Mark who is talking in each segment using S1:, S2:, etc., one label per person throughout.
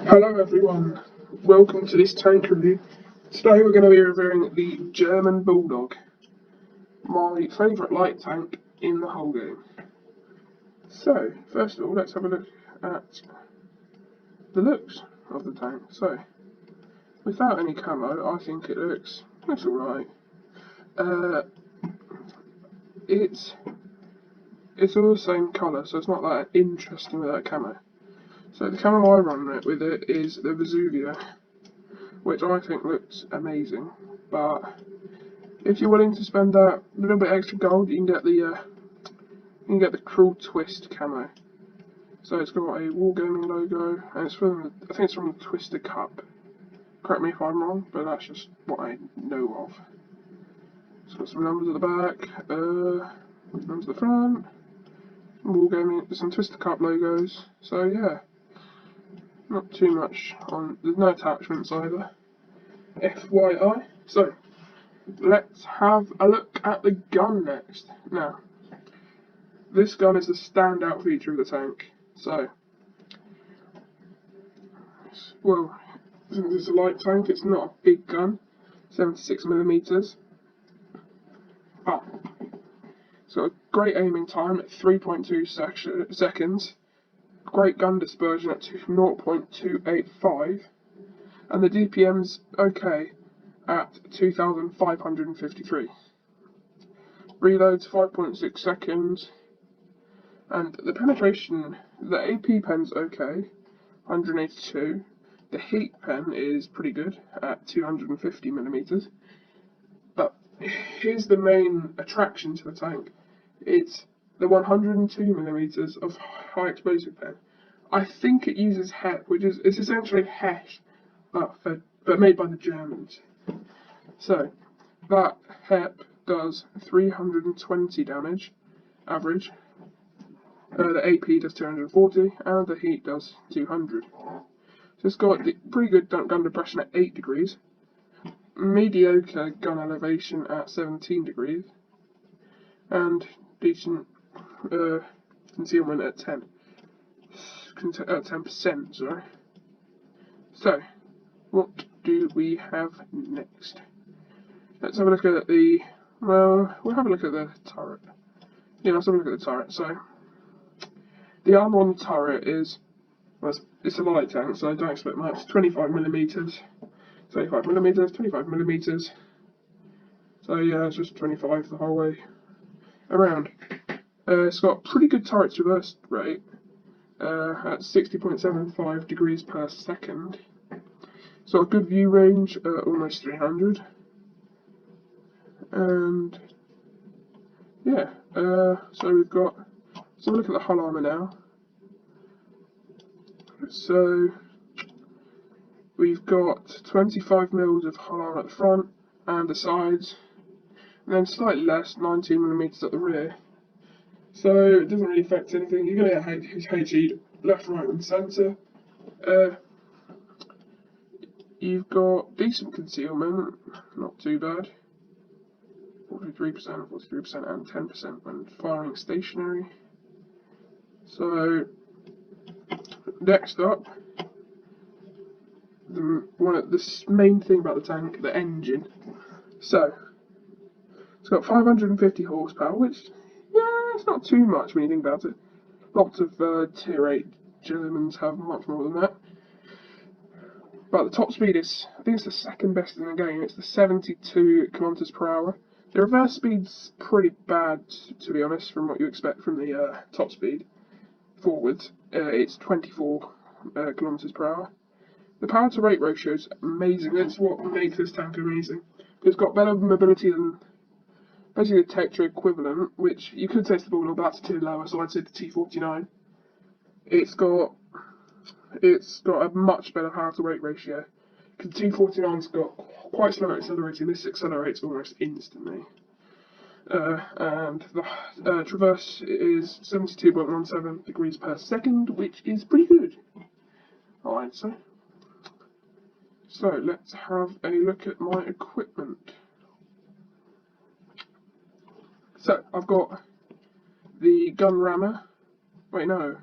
S1: Hello everyone, welcome to this tank review. Today we're going to be reviewing the German Bulldog, my favourite light tank in the whole game. So, first of all, let's have a look at the looks of the tank. So, without any camo, I think it looks alright. It's all the same colour, so it's not that interesting without camo. So the camo I run with it is the Vesuvio, which I think looks amazing. But if you're willing to spend that little bit extra gold, you can get the Cruel Twist camo. So it's got a Wargaming logo, and I think it's from the Twister Cup. Correct me if I'm wrong, but that's just what I know of. It's got some numbers at the back, numbers at the front, Wargaming, some Twister Cup logos. So yeah. Not too much on, there's no attachments either, FYI. So, let's have a look at the gun next. Now, this gun is the standout feature of the tank. So, well, since it's a light tank, it's not a big gun, 76mm. But, it's got a great aiming time at 3.2 seconds. Great gun dispersion at 0.285, and the DPM's okay at 2,553. Reloads 5.6 seconds, and the penetration, the AP pen's okay, 182. The heat pen is pretty good at 250mm. But here's the main attraction to the tank. It's the 102mm of high explosive pen. I think it uses HEP, it's essentially HESH, but made by the Germans. So that HEP does 320 damage average. The AP does 240, and the heat does 200. So it's got pretty good gun depression at 8 degrees, mediocre gun elevation at 17 degrees, and decent concealment at 10%, sorry. So, what do we have next? Let's have a look at we'll have a look at the turret. Yeah, let's have a look at the turret. So, the armor on the turret is, well, it's a light tank, so I don't expect much. 25mm, 25mm, 25mm. So yeah, it's just 25 the whole way around. It's got pretty good turret traverse rate at 60.75 degrees per second. It's got a good view range, almost 300. And yeah, so we've got. So look at the hull armor now. So we've got 25mm of hull armor at the front and the sides, and then slightly less, 19mm at the rear. So it doesn't really affect anything. You're going to get HE left, right and centre. You've got decent concealment, not too bad. 43%, 43% and 10% when firing stationary. So next up, the main thing about the tank, the engine. So it's got 550 horsepower, which, yeah, it's not too much when you think about it. Lots of tier 8 Germans have much more than that. But the top speed is, I think it's the second best in the game. It's the 72 kilometers per hour. The reverse speed's pretty bad, to be honest, from what you expect from the top speed forwards. It's 24 kilometers per hour. The power to rate ratio is amazing. That's what makes this tank amazing. It's got better mobility than basically the Tetra equivalent, which you could say is the Bulldog, but that's a tier lower, so I'd say the T49. It's got a much better power to weight ratio. Because the T49's got quite slow accelerating. This accelerates almost instantly. And the traverse is 72.17 degrees per second, which is pretty good, I'd say. So let's have a look at my equipment. So I've got the gun rammer. Wait, no.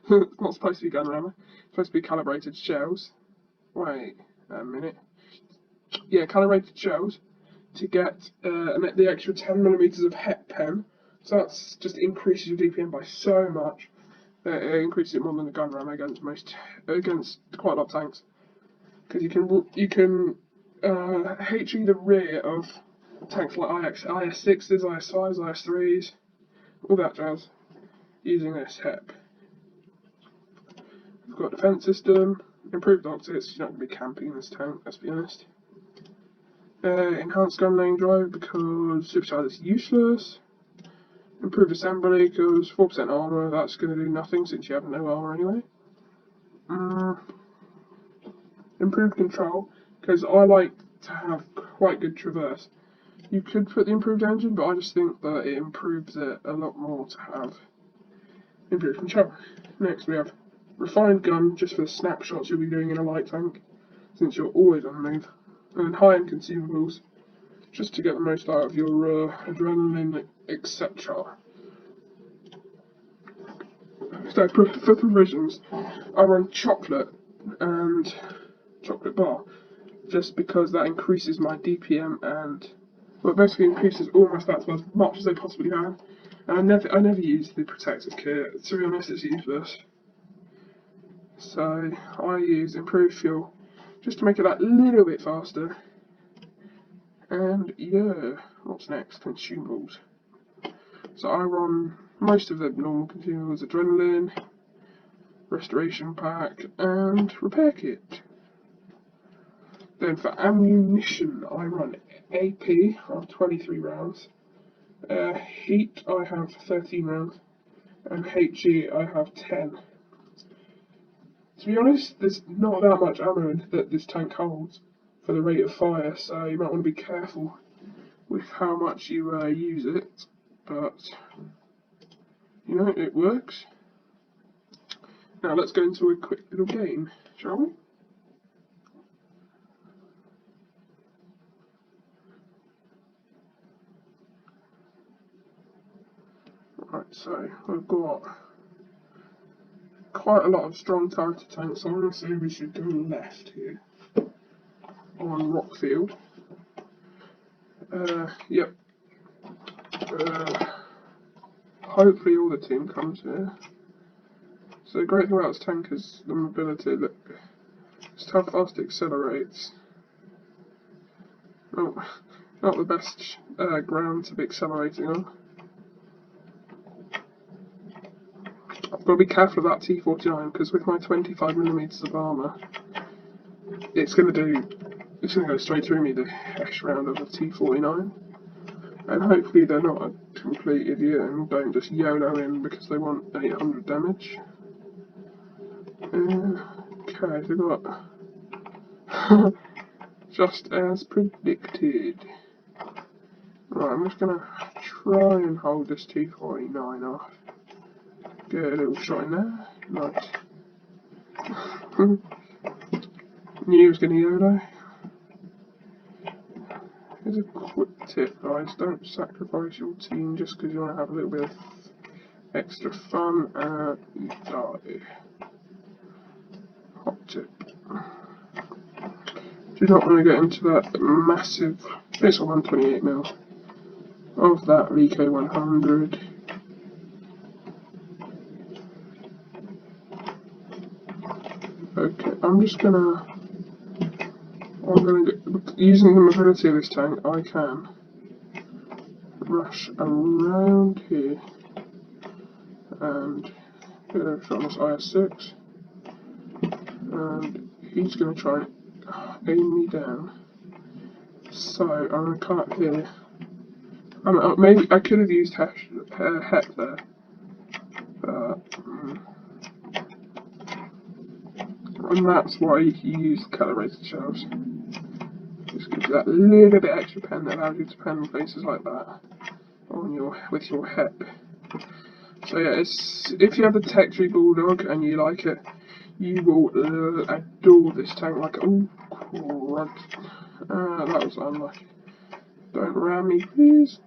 S1: It's not supposed to be gun rammer. It's supposed to be calibrated shells. Wait a minute. Yeah, calibrated shells to get the extra 10mm of HEP pen. So that's just increases your DPM by so much that it increases it more than the gun rammer against quite a lot of tanks. Because you can HE the rear of tanks like IS6s, IS5s, IS3s, all that jazz, using this HEP. We've got defense system, improved optics. You're not going to be camping in this tank, let's be honest. Enhanced gun lane drive because supercharge is useless. Improved assembly because 4% armor, that's going to do nothing since you have no armor anyway. Improved control because I like to have quite good traverse. You could put the improved engine, but I just think that it improves it a lot more to have improved control. Next we have refined gun, just for the snapshots you'll be doing in a light tank, since you're always on the move. And high-end consumables, just to get the most out of your adrenaline, etc. So for provisions, I run chocolate and chocolate bar, just because that increases my DPM and, well, it basically increases all my stats as much as they possibly can. And I never use the protective kit. To be honest, it's useless. So I use improved fuel just to make it that little bit faster. And yeah, what's next? Consumables. So I run most of the normal consumables: adrenaline, restoration pack, and repair kit. Then for ammunition, I run AP of 23 rounds. Heat, I have 13 rounds, and HE, I have 10. To be honest, there's not that much ammo that this tank holds for the rate of fire, so you might want to be careful with how much you use it, but you know, it works. Now let's go into a quick little game, shall we? Right, so we've got quite a lot of strong turreted tanks, so I'm going to say we should go left here on Rockfield. Yep. Hopefully all the team comes here. So the great thing about this tank is the mobility. Look, just how fast it accelerates. Oh, not the best ground to be accelerating on. I've got to be careful of that T49 because with my 25mm of armour, it's going to go straight through me the hex round of a T49. And hopefully they're not a complete idiot and don't just YOLO in because they want 800 damage. Okay, so we've got just as predicted. Right, I'm just gonna try and hold this T49 off. Get a little shot in there. Nice. Knew he was gonna YOLO. Here's a quick tip, guys: don't sacrifice your team just because you want to have a little bit of extra fun and you die. Hot tip. Do not want to get into that massive, it's a 128mm of that LeKpz 100. Okay, using the mobility of this tank, I can rush around here and get a shot on this IS6, and he's going to try and aim me down. So I'm going to cut here. Maybe I could have used HEP there, but and that's why you use calibrated shells. Just gives you that little bit extra pen that allows you to pen places like that on with your HEP. So yeah, if you have the Tech Tree Bulldog and you like it, you will adore this tank. Like, oh crud, that was unlucky. Don't ram me, please.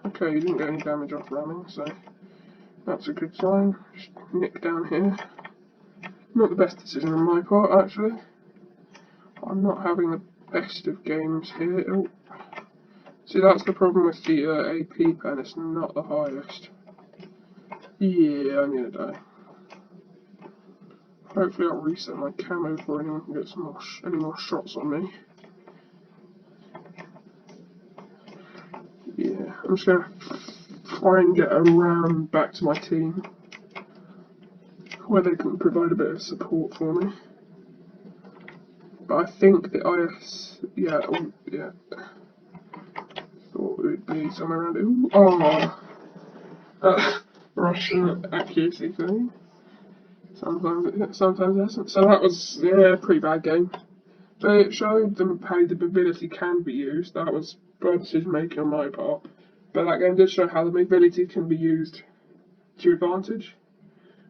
S1: Okay, you didn't get any damage off ramming, so That's a good sign. Just nick down here. Not the best decision on my part, actually. I'm not having the best of games here. Oh. See, that's the problem with the AP pen, it's not the highest. Yeah, I'm gonna die. Hopefully I'll reset my camo before anyone can get any more shots on me. Yeah, I'm just gonna try and get around back to my team, where they can provide a bit of support for me. But I think the IS, yeah, thought it would be somewhere around it. Ooh, Russian accuracy thing. Sometimes it doesn't. So that was, yeah, a pretty bad game. But it showed them how the mobility can be used. That was bad decision making on my part. But that game did show how the mobility can be used to your advantage.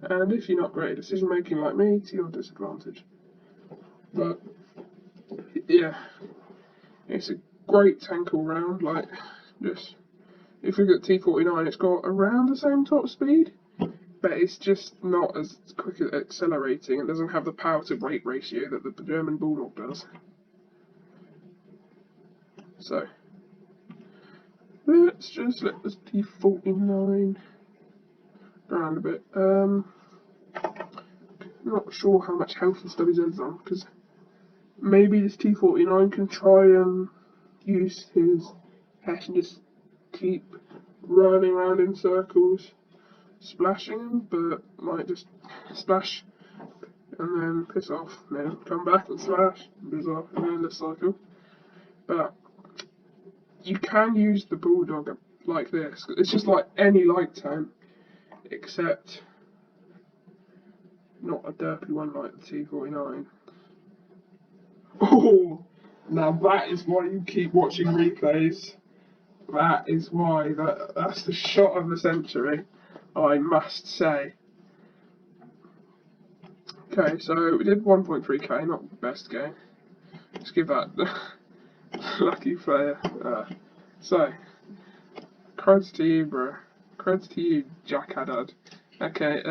S1: And if you're not great at decision making like me, to your disadvantage. But yeah, it's a great tank all round. Like, just if you look at T49, it's got around the same top speed, but it's just not as quick at accelerating. It doesn't have the power to weight ratio that the German bulldog does. So let's just let this T49 around a bit. Not sure how much health this WZ's on, because maybe this T49 can try and use his hash and just keep running around in circles, splashing him, but might just splash and then piss off, and then come back and splash, and piss off, and then this cycle. But you can use the bulldog like this. It's just like any light tank, except not a derpy one like the T49. Oh, now that is why you keep watching replays. That is why. That's the shot of the century, I must say. Okay, so we did 1.3k, not the best game. Let's give that lucky player. So, creds to you, bro. Creds to you, Jack Haddad. Okay,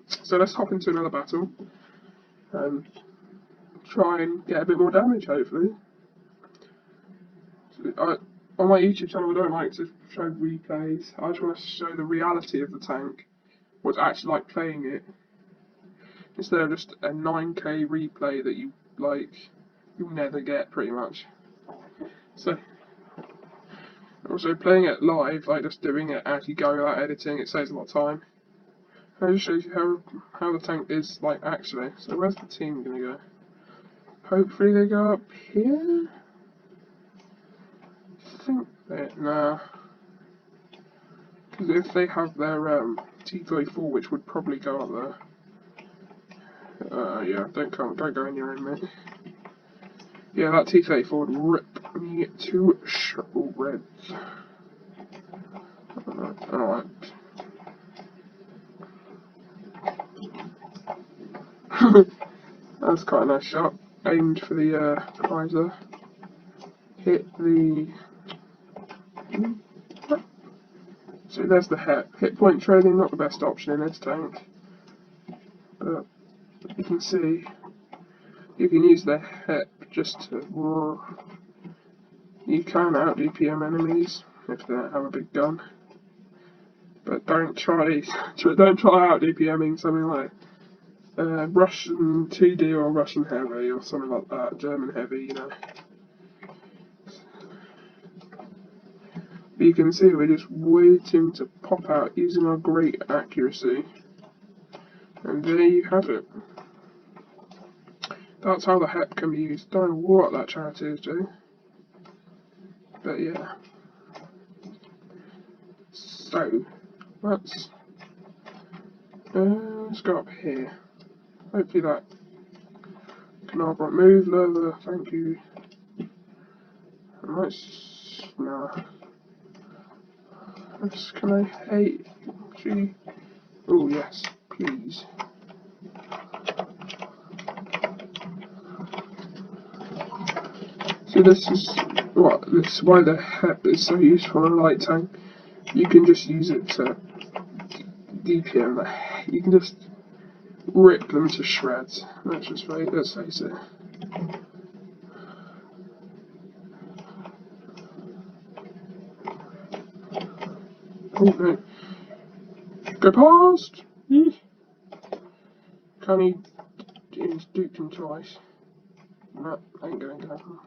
S1: so let's hop into another battle and try and get a bit more damage, hopefully. On my YouTube channel, I don't like to show replays. I just want to show the reality of the tank, what's actually like playing it, instead of just a 9k replay that you'll never get, pretty much. So, also playing it live, like just doing it as you go without editing, it saves a lot of time. And it just shows you how the tank is like actually. So where's the team gonna go? Hopefully they go up here. I think nah. Because if they have their T34, which would probably go up there. Yeah, don't go anywhere, mate. Yeah, that T34 would rip me to shreds. Alright. That's quite a nice shot. Aimed for the prize there. Hit the... So there's the hit point trading, not the best option in this tank. But you can see you can use the hip just to... You can out DPM enemies if they don't have a big gun. But don't try out DPMing something like Russian 2D or Russian Heavy or something like that, German Heavy, you know. But you can see we're just waiting to pop out using our great accuracy. And there you have it. That's how the HEP can be used. Don't know what that charity is doing. But yeah. So, let's go up here. Hopefully that can outright move. Leather, thank you. Let's... Nah. Can I hate G? Oh yes, please. So this is why the HEP is so useful in a light tank. You can just use it to DPM, you can just rip them to shreds. Let's face it. Oh no. Go past! Can he duke him twice? No, ain't going to happen.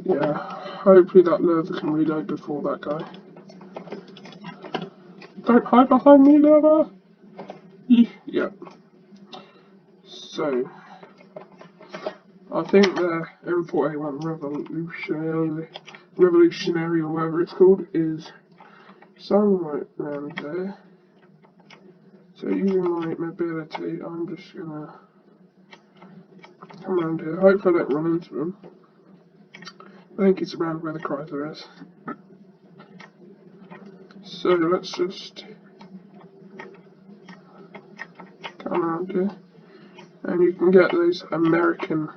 S1: Yeah, hopefully that lurver can reload before that guy. Don't hide behind me, lurver! Yep. So, I think the M4A1 Revolutionary or whatever it's called is somewhere around there. So using my mobility, I'm just gonna come around here. Hopefully I don't run into him. I think it's around where the Chrysler is. So let's just come around here. And you can get those American,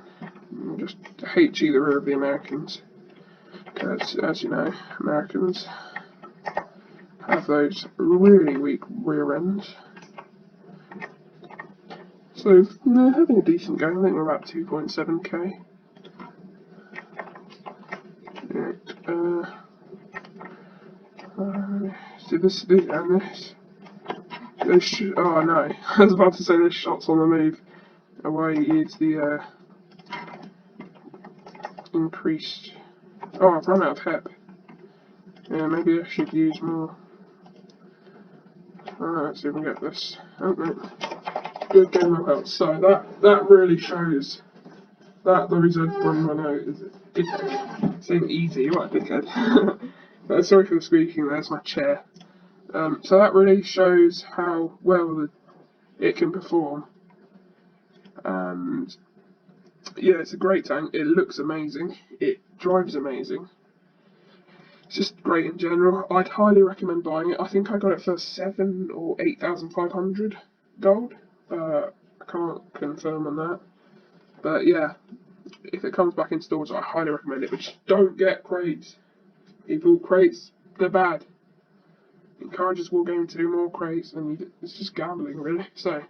S1: just hate either of the Americans. Because as you know, Americans have those really weak rear ends. So they're having a decent go. I think we're about 2.7k. See this and this. Oh no, I was about to say this shot's on the move. Away is the increased. Oh, I've run out of hep. Yeah, maybe I should use more. Alright, let's see if we can get this. Oh no. Good game of health. So that really shows that the reason run out is it's ain't easy, what a dickhead. Sorry for the squeaking, there's my chair. So that really shows how well it can perform. And yeah, it's a great tank, it looks amazing, it drives amazing. It's just great in general. I'd highly recommend buying it. I think I got it for 7,000 or 8,500 gold. I can't confirm on that. But yeah, if it comes back in stores, I highly recommend it. But just don't get crates. People, crates, they're bad. Encourages Wargaming to do more crates, and it's just gambling, really. So,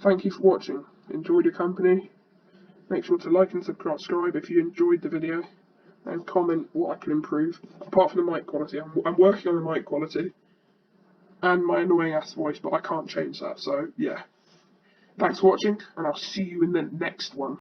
S1: thank you for watching. Enjoyed your company. Make sure to like and subscribe if you enjoyed the video, and comment what I can improve. Apart from the mic quality, I'm working on the mic quality and my annoying ass voice, but I can't change that. So yeah, thanks for watching, and I'll see you in the next one.